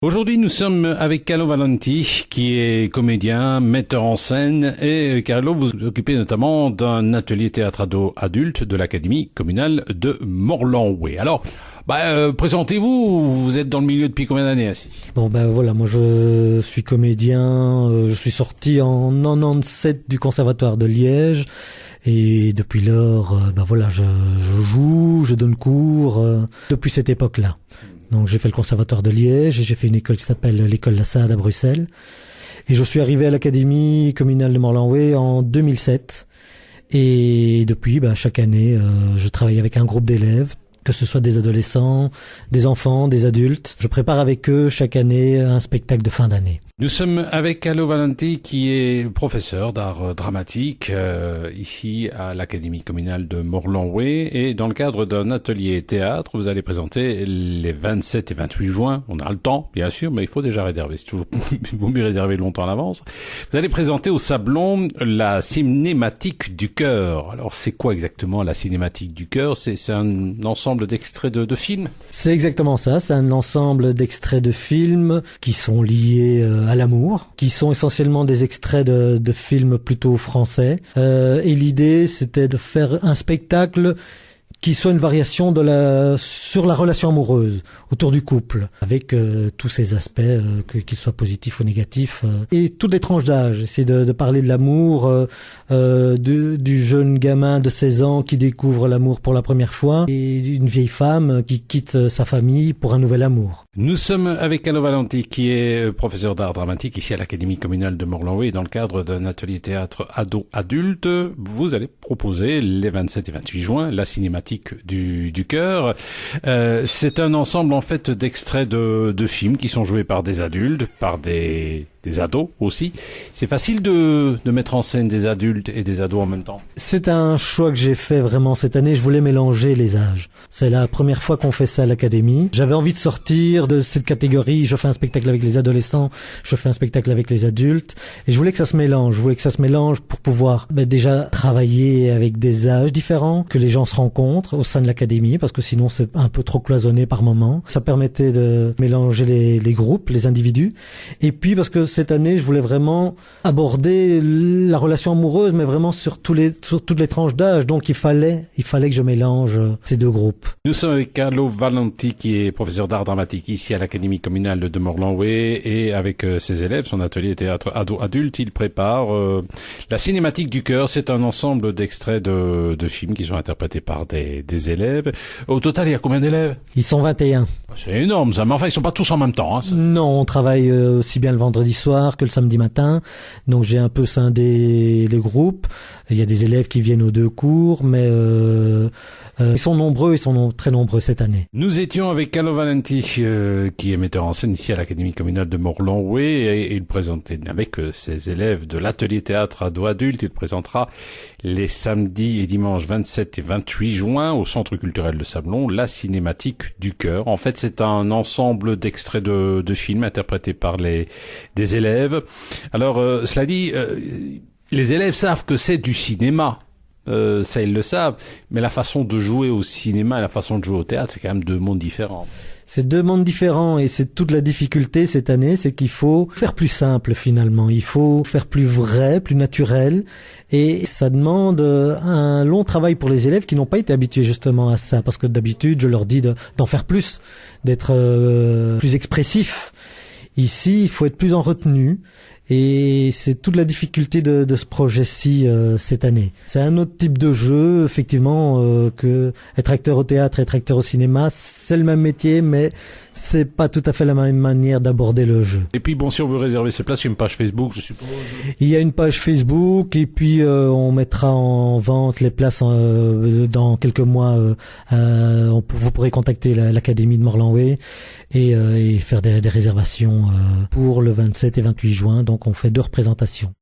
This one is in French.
Aujourd'hui, nous sommes avec Carlo Valenti, qui est comédien, metteur en scène, et Carlo, vous vous occupez notamment d'un atelier théâtre ado-adulte de l'Académie communale de Morlanoué. Alors, présentez-vous, vous êtes dans le milieu depuis combien d'années ainsi? Voilà, moi je suis comédien, je suis sorti en 97 du Conservatoire de Liège. Et depuis lors, je joue, je donne cours depuis cette époque-là. Donc j'ai fait le Conservatoire de Liège et j'ai fait une école qui s'appelle l'école La Sade à Bruxelles. Et je suis arrivé à l'Académie communale de Morlanoué en 2007. Et depuis, chaque année, je travaille avec un groupe d'élèves, que ce soit des adolescents, des enfants, des adultes. Je prépare avec eux chaque année un spectacle de fin d'année. Nous sommes avec Carlo Valenti, qui est professeur d'art dramatique ici à l'Académie communale de Morlanoué, et dans le cadre d'un atelier théâtre, vous allez présenter les 27 et 28 juin. On a le temps, bien sûr, mais il faut déjà réserver. C'est toujours, il vaut mieux réserver longtemps à l'avance. Vous allez présenter au Sablon la cinématique du cœur. Alors, c'est quoi exactement la cinématique du cœur? C'est un ensemble d'extraits de films? C'est exactement ça. C'est un ensemble d'extraits de films qui sont liés à l'amour, qui sont essentiellement des extraits de films plutôt français. Et l'idée, c'était de faire un spectacle qui soit une variation sur la relation amoureuse, autour du couple, avec tous ces aspects, qu'ils soient positifs ou négatifs, et toutes les tranches d'âge. Essayer de parler de l'amour, du jeune gamin de 16 ans qui découvre l'amour pour la première fois, et une vieille femme qui quitte sa famille pour un nouvel amour. Nous sommes avec Carlo Valenti, qui est professeur d'art dramatique ici à l'Académie communale de Morlanoué, et dans le cadre d'un atelier théâtre ado-adulte, vous allez proposer les 27 et 28 juin la cinématique du cœur. C'est un ensemble en fait d'extraits de films qui sont joués par des adultes, par des ados aussi. C'est facile de mettre en scène des adultes et des ados en même temps? C'est un choix que j'ai fait vraiment cette année. Je voulais mélanger les âges. C'est la première fois qu'on fait ça à l'Académie. J'avais envie de sortir de cette catégorie. Je fais un spectacle avec les adolescents, je fais un spectacle avec les adultes. Et je voulais que ça se mélange. Je voulais que ça se mélange pour pouvoir déjà travailler avec des âges différents, que les gens se rencontrent au sein de l'Académie, parce que sinon c'est un peu trop cloisonné par moment. Ça permettait de mélanger les groupes, les individus. Et puis parce que cette année, je voulais vraiment aborder la relation amoureuse, mais vraiment sur toutes les tranches d'âge. Donc il fallait que je mélange ces deux groupes. Nous sommes avec Carlo Valenti, qui est professeur d'art dramatique ici à l'Académie communale de Morlanoué, et avec ses élèves, son atelier théâtre ado-adulte, il prépare la cinématique du cœur. C'est un ensemble d'extraits de films qui sont interprétés par des élèves. Au total, il y a combien d'élèves? Ils sont 21. C'est énorme ça, mais enfin ils sont pas tous en même temps. Non, on travaille aussi bien le vendredi soir que le samedi matin, donc j'ai un peu scindé les groupes. Il y a des élèves qui viennent aux deux cours, mais ils sont nombreux, très nombreux cette année. Nous étions avec Carlo Valenti, qui est metteur en scène ici à l'Académie communale de Morlanoué, et il présentait avec ses élèves de l'atelier théâtre ado-adulte. Il présentera les samedis et dimanches 27 et 28 juin au Centre culturel de Sablon la cinématique du cœur. En fait, c'est un ensemble d'extraits de films interprétés par des élèves. Alors, cela dit, les élèves savent que c'est du cinéma. Ça, ils le savent. Mais la façon de jouer au cinéma et la façon de jouer au théâtre, c'est quand même deux mondes différents. C'est deux mondes différents, et c'est toute la difficulté cette année, c'est qu'il faut faire plus simple finalement. Il faut faire plus vrai, plus naturel, et ça demande un long travail pour les élèves qui n'ont pas été habitués justement à ça, parce que d'habitude je leur dis d'en faire plus, d'être plus expressif. Ici, il faut être plus en retenue. Et c'est toute la difficulté de ce projet-ci cette année. C'est un autre type de jeu, effectivement, que être acteur au théâtre et être acteur au cinéma, c'est le même métier, mais c'est pas tout à fait la même manière d'aborder le jeu. Et puis bon, si on veut réserver ses places, il y a une page Facebook, je suppose. Il y a une page Facebook, et puis on mettra en vente les places dans quelques mois. Vous pourrez contacter l'Académie de Morlanoué et faire des réservations pour le 27 et 28 juin. Donc on fait 2 représentations.